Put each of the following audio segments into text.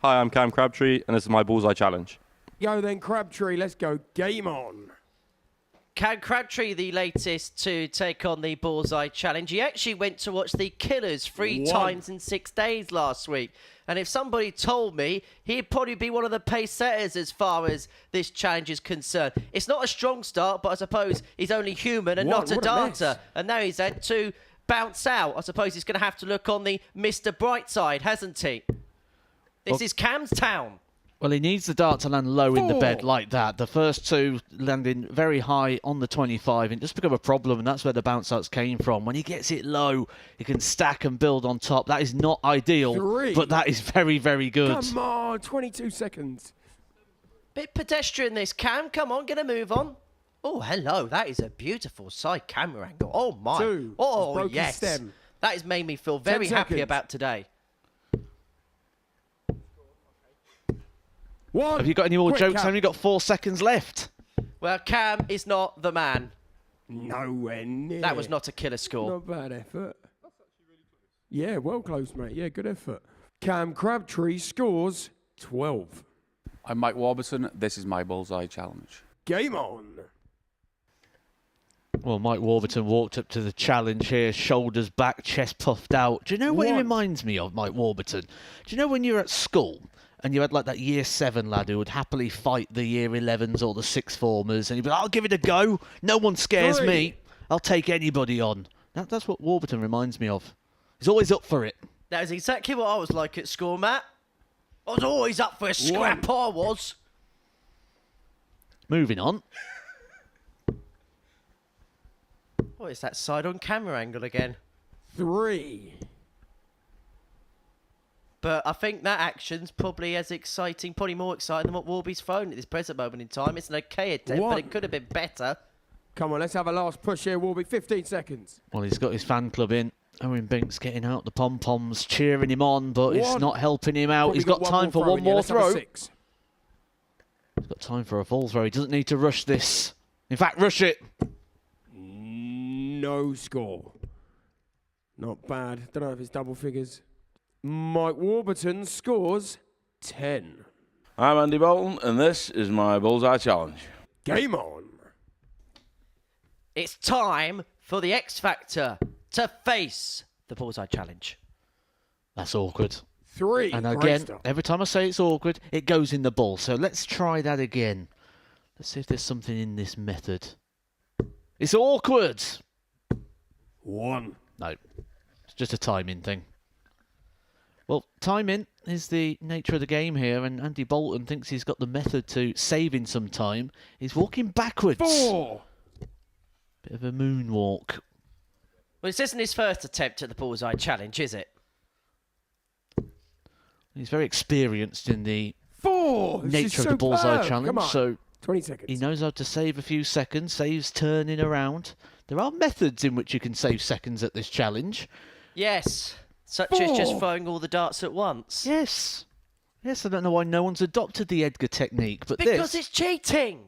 Hi, I'm Cam Crabtree, and this is my Bullseye Challenge. Go then, Crabtree. Let's go. Game on. Cam Crabtree, the latest to take on the Bullseye Challenge. He actually went to watch the Killers 3 times in 6 days last week. And if somebody told me, he'd probably be one of the pace setters as far as this challenge is concerned. It's not a strong start, but I suppose he's only human and not a darter. And now he's had to bounce out. I suppose he's going to have to look on the Mr. Brightside, hasn't he? This is Cam's town. Well, he needs the dart to land low in the bed like that. The first two landing very high on the 25 and just become a problem, and that's where the bounce outs came from. When he gets it low, he can stack and build on top. That is not ideal, but that is very, very good. Come on, 22 seconds. Bit pedestrian this, Cam. Come on, get a move on. Oh, hello. That is a beautiful side camera angle. Oh, my. Oh, yes. Stem. That has made me feel very happy about today. Have you got any more jokes? Have you got 4 seconds left? Well, Cam is not the man. Nowhere near. That was not a killer score. Not bad effort. Yeah, well close, mate. Yeah, good effort. Cam Crabtree scores 12. I'm Mike Warburton. This is my Bullseye Challenge. Game on. Well, Mike Warburton walked up to the challenge here, shoulders back, chest puffed out. Do you know what he reminds me of, Mike Warburton? Do you know when you were at school and you had like that year 7 lad who would happily fight the year 11s or the 6th formers, and he'd be like, I'll give it a go. No one scares me. I'll take anybody on. That's what Warburton reminds me of. He's always up for it. That is exactly what I was like at school, Matt. I was always up for a scrap, I was. Moving on. What is that side on camera angle again? 3. But I think that action's probably as exciting, probably more exciting than what Warby's thrown at this present moment in time. It's an okay attempt, but it could have been better. Come on, let's have a last push here, Warby. 15 seconds. Well, he's got his fan club in. Owen Binks getting out the pom-poms, cheering him on, but it's not helping him out. He's got time for one more throw. He's got time for a full throw. He doesn't need to rush this. In fact, rush it. No score. Not bad. Don't know if it's double figures. Mike Warburton scores 10. I'm Andy Bolton, and this is my Bullseye Challenge. Game on. It's time for the X Factor to face the Bullseye Challenge. That's awkward. 3. And again, every time I say it's awkward, it goes in the ball. So let's try that again. Let's see if there's something in this method. It's awkward. 1. No, it's just a timing thing. Well, timing is the nature of the game here, and Andy Bolton thinks he's got the method to saving some time. He's walking backwards. 4. Bit of a moonwalk. Well, this isn't his first attempt at the Bullseye Challenge, is it? He's very experienced in the 4. nature of the Bullseye Challenge, Come on. so 20 seconds. he knows how to save a few seconds, saves turning around. There are methods in which you can save seconds at this challenge. Yes. Such as just throwing all the darts at once. Yes. Yes, I don't know why no one's adopted the Edgar technique, but because it's cheating.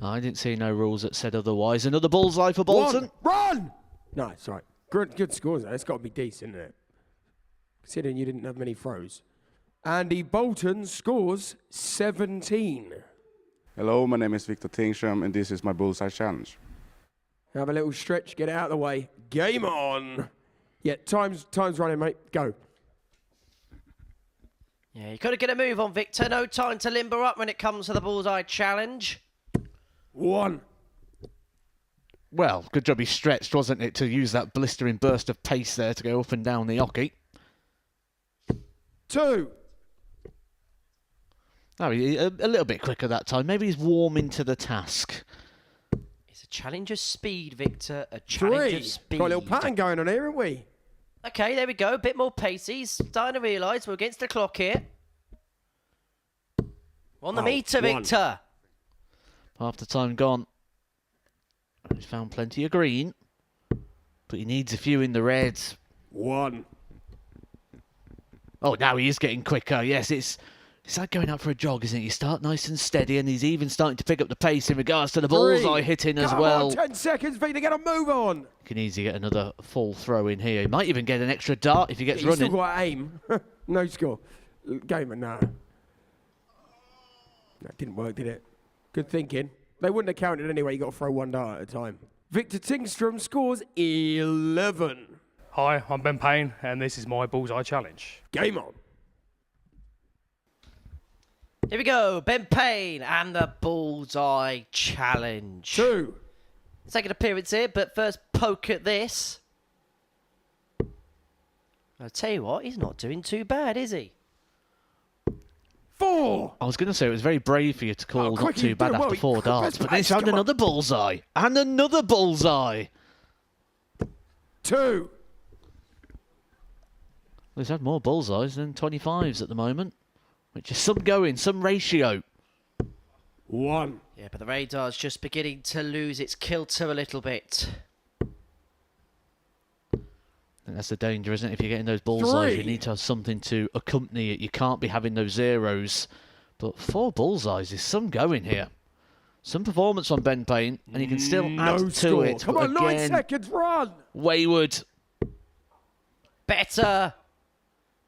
I didn't see no rules that said otherwise. Another bullseye for Bolton. Run! No, it's right. Good scores, though. It's got to be decent, isn't it? Considering you didn't have many throws. Andy Bolton scores 17. Hello, my name is Victor Tingstrom, and this is my Bullseye Challenge. Have a little stretch, get it out of the way. Game on! Yeah, time's running, mate. Go. Yeah, you got to get a move on, Victor. No time to limber up when it comes to the Bullseye Challenge. 1. Well, good job he stretched, wasn't it, to use that blistering burst of pace there to go up and down the hockey. 2. Oh, a little bit quicker that time. Maybe he's warming to the task. It's a challenge of speed, Victor. A challenge 3. of speed. Got a little pattern going on here, haven't we? Okay, there we go. A bit more pacey. Starting to realise we're against the clock here. On the meter, 1. Victor. Half the time gone. He's found plenty of green, but he needs a few in the red. 1. Oh, now he is getting quicker. Yes, it's like going out for a jog, isn't it? You start nice and steady, and he's even starting to pick up the pace in regards to the bullseye hitting as well. Come on, 10 seconds, Victor, get a move on. Can easily get another full throw in here. He might even get an extra dart if he gets running. He's still got aim. No score. Gamer, no. That didn't work, did it? Good thinking. They wouldn't have counted anyway. You got to throw one dart at a time. Victor Tingstrom scores 11. Hi, I'm Ben Payne, and this is my Bullseye Challenge. Game on. Here we go. Ben Payne and the Bullseye Challenge. 2. Second appearance here, but first poke at this. I'll tell you what, he's not doing too bad, is he? 4. I was going to say it was very brave for you to call not quick, too you bad did well. after 4 Quick, darts, let's but then he's pace, found come on. another bullseye. And another bullseye. 2. Well, he's had more bullseyes than 25s at the moment, which is some going, some ratio. 1. Yeah, but the radar's just beginning to lose its kilter a little bit. And that's the danger, isn't it? If you're getting those bullseyes, 3. you need to have something to accompany it. You can't be having those zeros. But 4 bullseyes is some going here. Some performance on Ben Payne, and you can still add to score. it. Come but on, 9 again, seconds, run. wayward. Better.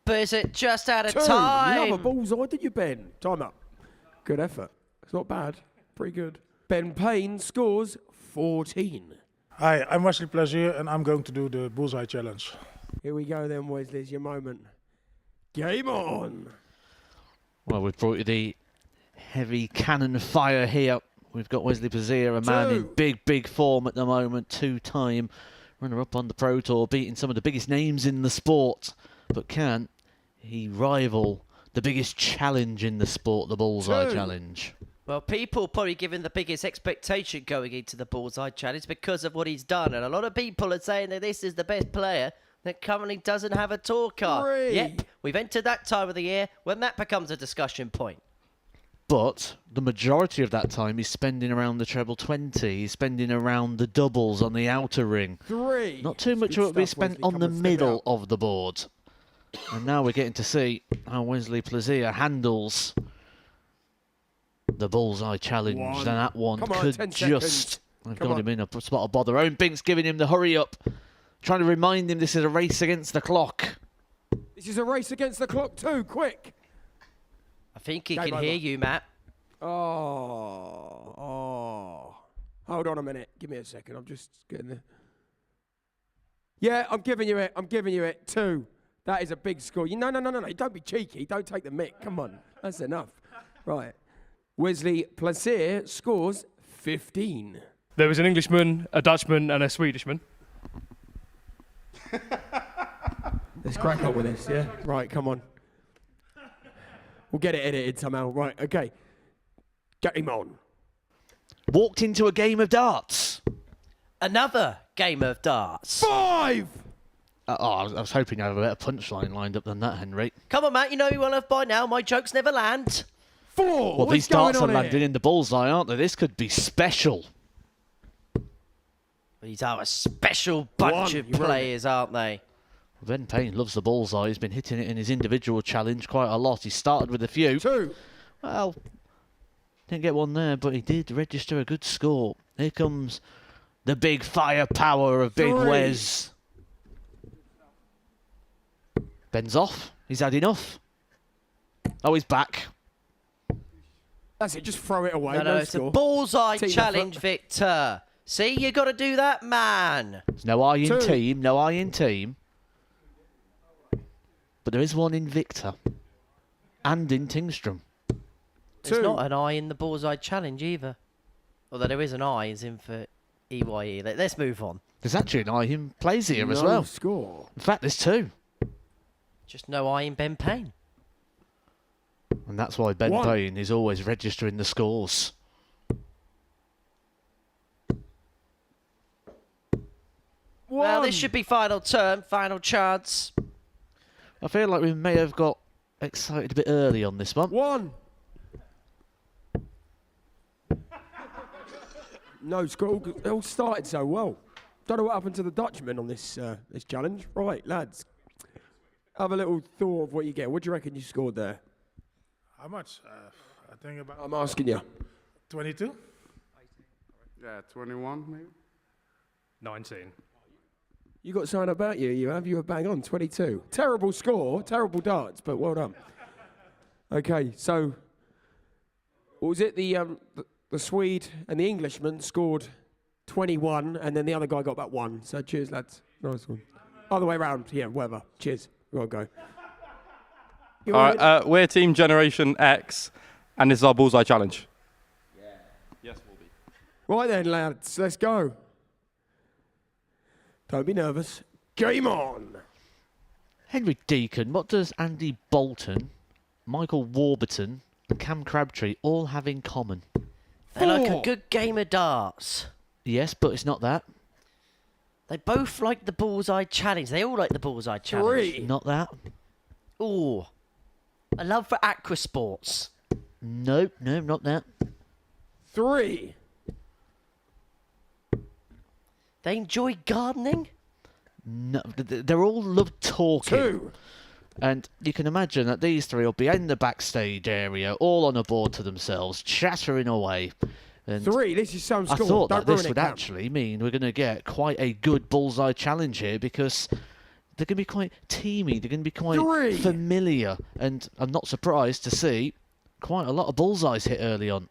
But is it just out of 2. time? You have a bullseye, did you, Ben? Time up. Good effort. It's not bad. Pretty good. Ben Payne scores 14. Hi, I'm Wesley Plaseur, and I'm going to do the Bullseye Challenge. Here we go then, Wesley. It's your moment. Game on. Well, we've brought you the heavy cannon fire here. We've got Wesley Plaseur, a man in 2. big form at the moment. 2-time runner-up on the Pro Tour, beating some of the biggest names in the sport. But can he rival the biggest challenge in the sport, the Bullseye 2. Challenge? Well, people probably giving the biggest expectation going into the Bullseye Challenge because of what he's done. And a lot of people are saying that this is the best player that currently doesn't have a tour car. 3. Yep, we've entered that time of the year when that becomes a discussion point. But the majority of that time he's spending around the treble 20. He's spending around the doubles on the outer ring. 3. Not too much Good of it will be stuff, spent Wesley. on Come the on, step middle out. of the board. And now we're getting to see how Wesley Plaseur handles the Bullseye Challenge. 1. And that one Come on, could 10 just... seconds. I've Come got on. him in a spot of bother. Owen Binks giving him the hurry up. Trying to remind him this is a race against the clock. This is a race against the clock too. Quick. I think he Game can over. hear you, Matt. Oh. Hold on a minute. Give me a second. I'm just getting there. Yeah, I'm giving you it. I'm giving you it. 2. That is a big score. No. Don't be cheeky. Don't take the mick. Come on. That's enough. Right. Wesley Plaseur scores 15. There was an Englishman, a Dutchman, and a Swedishman. Let's crack on with this, yeah? Right, come on. We'll get it edited somehow. Right, okay. Game on. Walked into a game of darts. Another game of darts. 5! I was hoping you had a better punchline lined up than that, Henry. Come on, Matt. You know you will have by now. My jokes never land. 4! Well, What's these going darts are on landing here? in the bullseye, aren't they? This could be special. These are a special bunch 1. of You wrote it. players, aren't they? Ben Payne loves the bullseye. He's been hitting it in his individual challenge quite a lot. He started with a few. 2. Well, didn't get one there, but he did register a good score. Here comes the big firepower of Big 3. Wes. Ben's off. He's had enough. Oh, he's back. That's it. Just throw it away. No, it's score. a bullseye Team challenge, effort. Victor. See, you got to do that, man. There's no I in 2. team, no I in team. But there is one in Victor. And in Tingstrom. There's 2. not an I in the bullseye challenge either. Although there is an I, as in for EYE. Let's move on. There's actually an I in Plaisier as No well. score. In fact, there's 2. Just no I in Ben Payne. And that's why Ben 1. Payne is always registering the scores. 1. Well, this should be final turn, final chance. I feel like we may have got excited a bit early on this one. 1. No score. It all started so well. Don't know what happened to the Dutchman on this this challenge. Right, lads. Have a little thought of what you get. What do you reckon you scored there? How much? I think about I'm asking you. 22. Yeah, 21 maybe. 19. You got something about you. You were bang on. 22. Terrible score. Terrible darts, but well done. Okay, so What was it? The Swede and the Englishman scored 21, and then the other guy got about 1. So cheers, lads. Nice one. Other way round. Yeah, whatever. Cheers. We've got to go. All right, we're Team Generation X, and this is our Bullseye Challenge. Yeah. Yes, we'll be. Right then, lads. Let's go. Don't be nervous. Game on. Henry Deacon, what does Andy Bolton, Michael Warburton, and Cam Crabtree all have in common? They like a good game of darts. Yes, but it's not that. They both like the Bullseye Challenge. They all like the Bullseye Challenge. 3. Not that. Ooh. A love for aqua sports. Nope, no, not that. 3. They enjoy gardening. No, they're all love talking. 2. And you can imagine that these three will be in the backstage area, all on a board to themselves, chattering away. And 3. This is some I score. thought Don't that this ruin would it, Cam. actually mean we're going to get quite a good Bullseye Challenge here, because they're going to be quite teamy, they're going to be quite 3. familiar, and I'm not surprised to see quite a lot of bullseyes hit early on.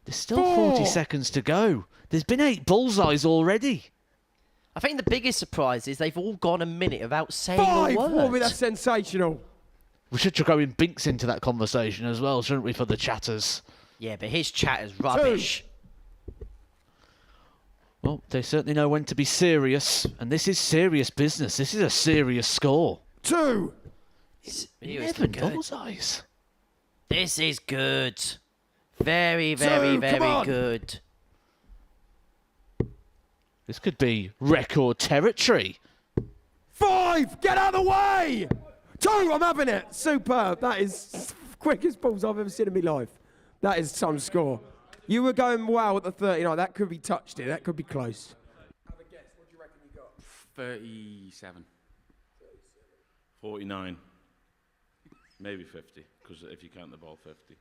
There's still 40 4. seconds to go. There's been 8 bullseyes already. I think the biggest surprise is they've all gone a minute without saying 5. a word. Warby, that's sensational. We should throw in Binks into that conversation as well, shouldn't we, for the chatters? Yeah, but his chatter's rubbish. 2. Well, they certainly know when to be serious, and this is serious business. This is a serious score. 2. He was 11 good. bullseyes. This is good. Very, very, 2, come very on. good. This could be record territory. 5. Get out of the way. 2. I'm having it. Superb. That is quickest balls I've ever seen in my life. That is some score. You were going wow at the 39. That could be touched here. That could be close. Have a guess. What do you reckon you got? 37. 49. Maybe 50, because if you count the ball, 50.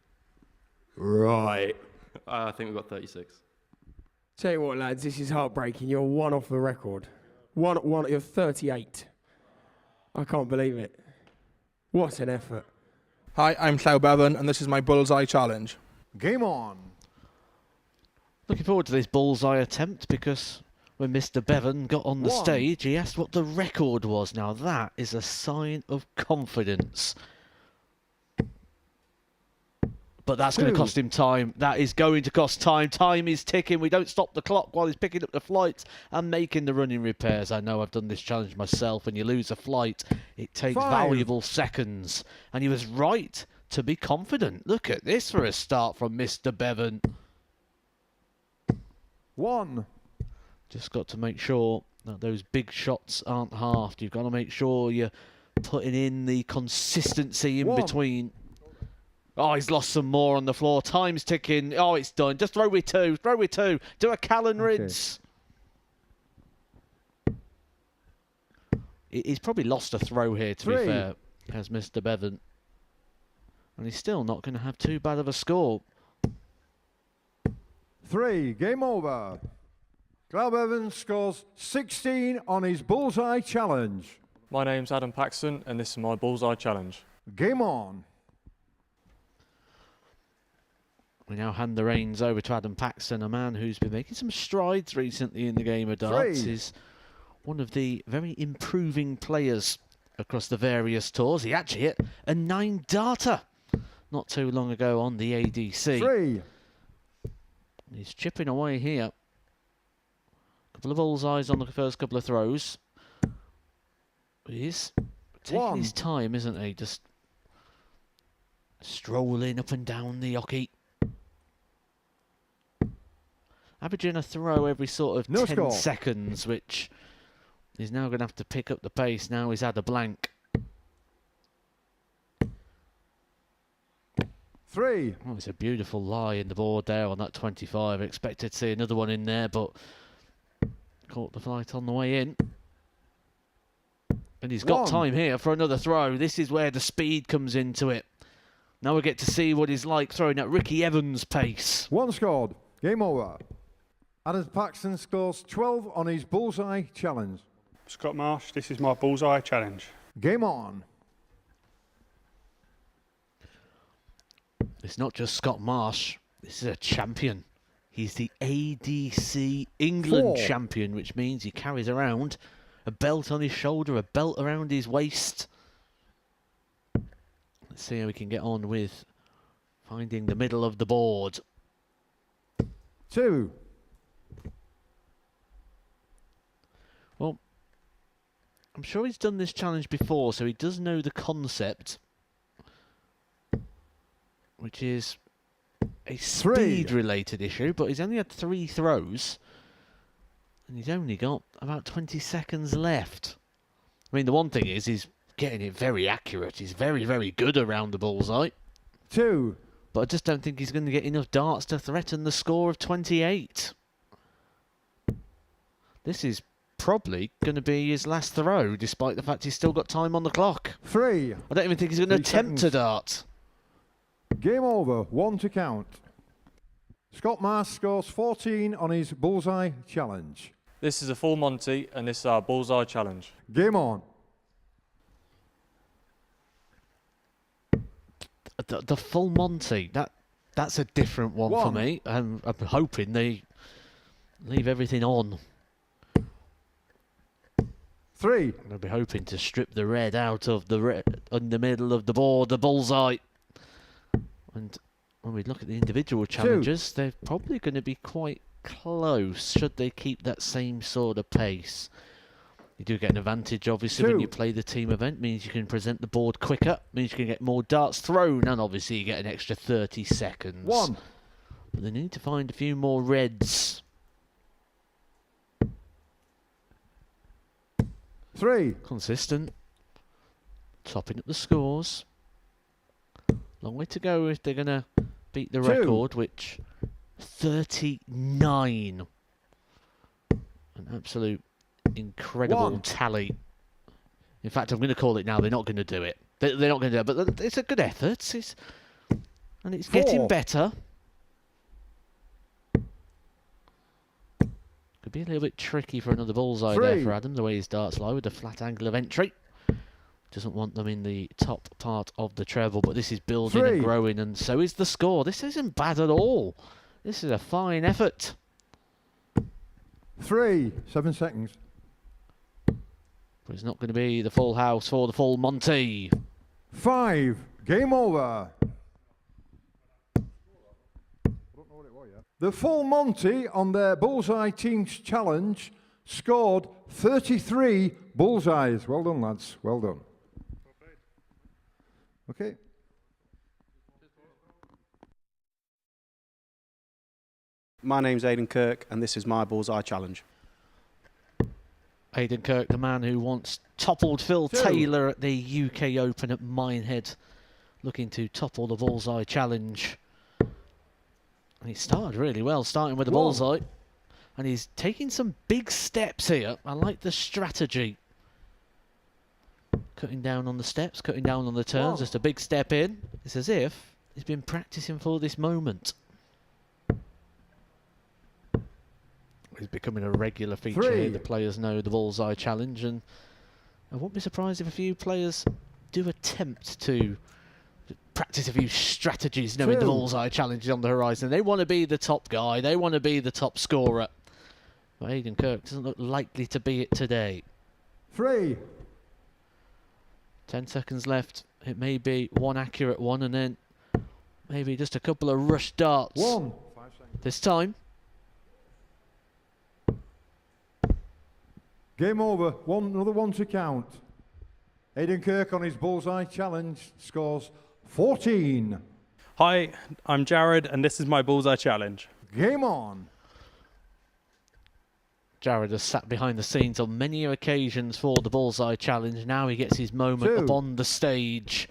Right. I think we've got 36. Tell you what, lads, this is heartbreaking. You're 1 off the record. You're 38. I can't believe it. What an effort. Hi, I'm Claude Bavon, and this is my Bullseye Challenge. Game on. Looking forward to this bullseye attempt, because when Mr. Bevan got on the 1. stage, he asked what the record was. Now that is a sign of confidence. But that's going to cost him time. That is going to cost time. Time is ticking. We don't stop the clock while he's picking up the flights and making the running repairs. I know I've done this challenge myself. When you lose a flight, it takes 5. valuable seconds. And he was right to be confident. Look at this for a start from Mr. Bevan. 1. Just got to make sure that those big shots aren't halved. You've got to make sure you're putting in the consistency in 1. between. Oh, he's lost some more on the floor. Time's ticking. Oh, it's done. Just throw with 2. Throw with 2. Do a Callan rinse. He's probably lost a throw here, to 3. be fair, as Mr. Bevan. And he's still not going to have too bad of a score. 3. Game over. Claude Bavon scores 16 on his Bullseye Challenge. My name's Aiden Paxton, and this is my Bullseye Challenge. Game on. We now hand the reins over to Aiden Paxton, a man who's been making some strides recently in the game of darts. 3. He's one of the very improving players across the various tours. He actually hit a 9-darter not too long ago on the ADC. 3. He's chipping away here. Couple of bullseyes on the first couple of throws. He's taking 1. his time, isn't he? Just strolling up and down the hockey. Averaging a throw every sort of No 10 score. seconds, which he's now going to have to pick up the pace. Now he's had a blank. 3. Oh, it's a beautiful lie in the board there on that 25. Expected to see another one in there, but caught the flight on the way in. And he's got 1. time here for another throw. This is where the speed comes into it. Now we get to see what he's like throwing at Ricky Evans' pace. 1 scored. Game over. Aiden Paxton scores 12 on his Bullseye Challenge. Scott Marsh, this is my Bullseye Challenge. Game on. It's not just Scott Marsh. This is a champion. He's the ADC England champion, which means he carries around a belt on his shoulder, a belt around his waist. Let's see how we can get on with finding the middle of the board. 2. Well, I'm sure he's done this challenge before, so he does know the concept, which is a speed-related issue, but he's only had 3 throws, and he's only got about 20 seconds left. I mean, the one thing is he's getting it very accurate. He's very, very good around the bullseye. 2. But I just don't think he's going to get enough darts to threaten the score of 28. This is probably going to be his last throw, despite the fact he's still got time on the clock. 3. I don't even think he's going to attempt a dart. Game over. 1 to count. Scott Marsh scores 14 on his bullseye challenge. This is a full Monty, and this is our bullseye challenge. Game on. The full Monty, that's a different one for me. I'm hoping they leave everything on. 3. I'll be hoping to strip the red out of the red in the middle of the board, the bullseye. And when we look at the individual challenges, they're probably going to be quite close, should they keep that same sort of pace. You do get an advantage, obviously, when you play the team event. Means you can present the board quicker, means you can get more darts thrown, and obviously you get an extra 30 seconds. 1. But they need to find a few more reds. 3. Consistent. Topping up the scores. Long way to go if they're going to beat the record, which 39. An absolute incredible tally. In fact, I'm going to call it now. They're not going to do it. They're not going to do it, but it's a good effort. And it's getting better. Could be a little bit tricky for another bullseye there for Adam, the way his darts lie with the flat angle of entry. Doesn't want them in the top part of the treble, but this is building and growing, and so is the score. This isn't bad at all. This is a fine effort. 3. 7 seconds. But it's not going to be the full house for the full Monty. 5. Game over. The full Monty on their Bullseye Teams Challenge scored 33 bullseyes. Well done, lads. Well done. Okay. My name's Aiden Kirk, and this is my Bullseye Challenge. Aiden Kirk, the man who once toppled Phil Taylor at the UK Open at Minehead, looking to topple the Bullseye Challenge. And he started really well, starting with the bullseye. And he's taking some big steps here. I like the strategy. Cutting down on the steps, cutting down on the turns, just a big step in. It's as if he's been practicing for this moment. He's becoming a regular feature here. The players know the Bullseye Challenge, and I won't be surprised if a few players do attempt to practice a few strategies, knowing the Bullseye Challenge is on the horizon. They want to be the top guy. They want to be the top scorer. But Aiden Kirk doesn't look likely to be it today. 3. 10 seconds left. It may be one accurate one, and then maybe just a couple of rush darts. 1. This time. Game over. Another 1 to count. Aiden Kirk on his Bullseye Challenge scores 14. Hi, I'm Jared, and this is my Bullseye Challenge. Game on. Jared has sat behind the scenes on many occasions for the Bullseye Challenge. Now he gets his moment up on the stage.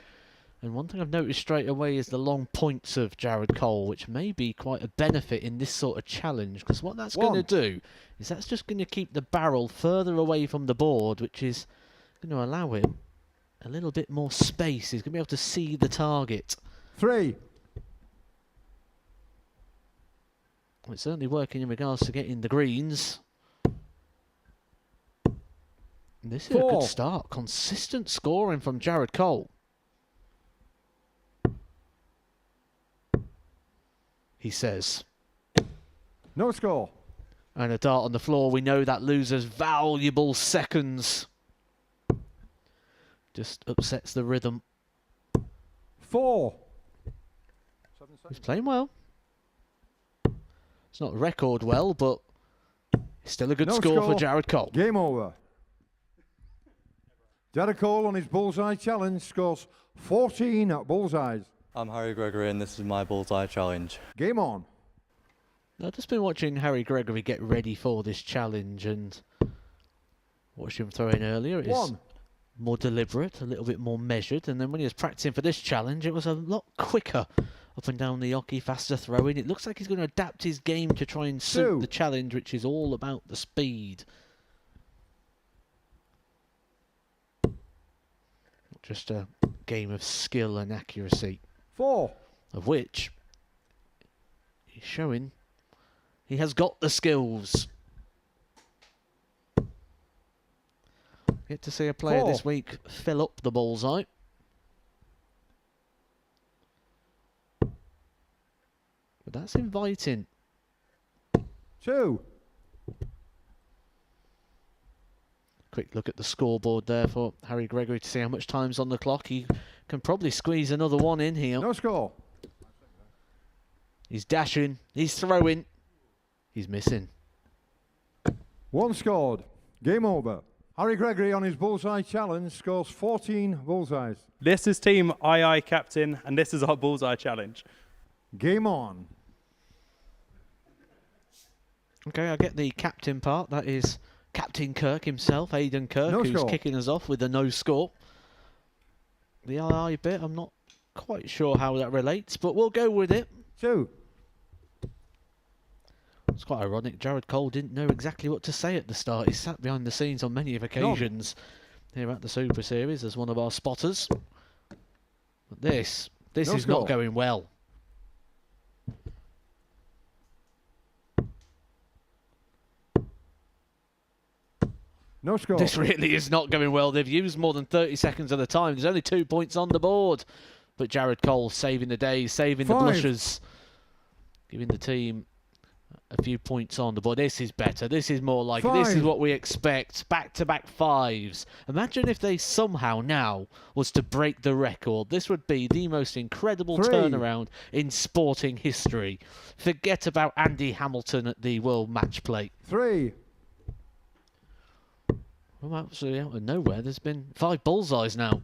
And one thing I've noticed straight away is the long points of Jared Cole, which may be quite a benefit in this sort of challenge, because what that's going to do is that's just going to keep the barrel further away from the board, which is going to allow him a little bit more space. He's going to be able to see the target. 3. It's certainly working in regards to getting the greens. This is a good start. Consistent scoring from Jared Cole. he says. No score. And a dart on the floor. We know that loses valuable seconds. Just upsets the rhythm. 4. He's playing well. It's not record well, but it's still a good score for Jared Cole. Game over. Jared Cole on his Bullseye challenge scores 14 at Bullseyes. I'm Harry Gregory and this is my Bullseye challenge. Game on. I've just been watching Harry Gregory get ready for this challenge and watched him throw in earlier. It's more deliberate, a little bit more measured, and then when he was practicing for this challenge, it was a lot quicker up and down the hockey, faster throwing. It looks like he's going to adapt his game to try and suit the challenge, which is all about the speed. Not just a game of skill and accuracy. 4. Of which he's showing he has got the skills. Get to see a player this week fill up the bullseye. But that's inviting. 2. Quick look at the scoreboard there for Harry Gregory to see how much time's on the clock. He can probably squeeze another one in here. No score. He's dashing. He's throwing. He's missing. 1 scored. Game over. Harry Gregory on his Bullseye challenge scores 14 bullseyes. This is Team II Captain, and this is our Bullseye challenge. Game on. Okay, I get the captain part. That is Captain Kirk himself, Aiden Kirk, who's kicking us off with a no score. The II bit, I'm not quite sure how that relates, but we'll go with it. 2. It's quite ironic. Jared Cole didn't know exactly what to say at the start. He sat behind the scenes on many of occasions here at the Super Series as one of our spotters. But this is not going well. No score. This really is not going well. They've used more than 30 seconds of the time. There's only 2 points on the board. But Jared Cole saving the day, saving the blushers, giving the team a few points on the board. This is better. This is more like this is what we expect. Back-to-back 5s. Imagine if they somehow now was to break the record. This would be the most incredible turnaround in sporting history. Forget about Andy Hamilton at the World Match Play. 3. Well, absolutely out of nowhere. There's been 5 bullseyes now.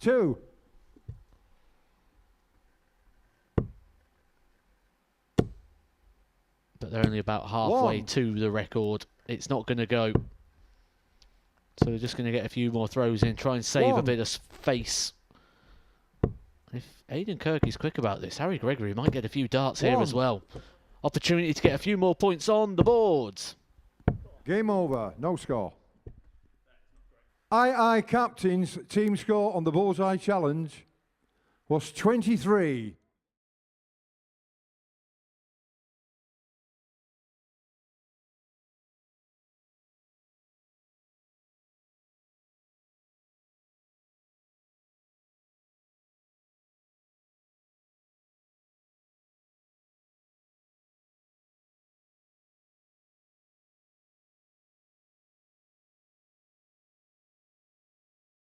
2. But they're only about halfway to the record. It's not going to go. So they're just going to get a few more throws in, try and save a bit of face. If Aiden Kirk is quick about this, Harry Gregory might get a few darts here as well. Opportunity to get a few more points on the boards. Game over. No score. II Captain's team score on the Bullseye Challenge was 23.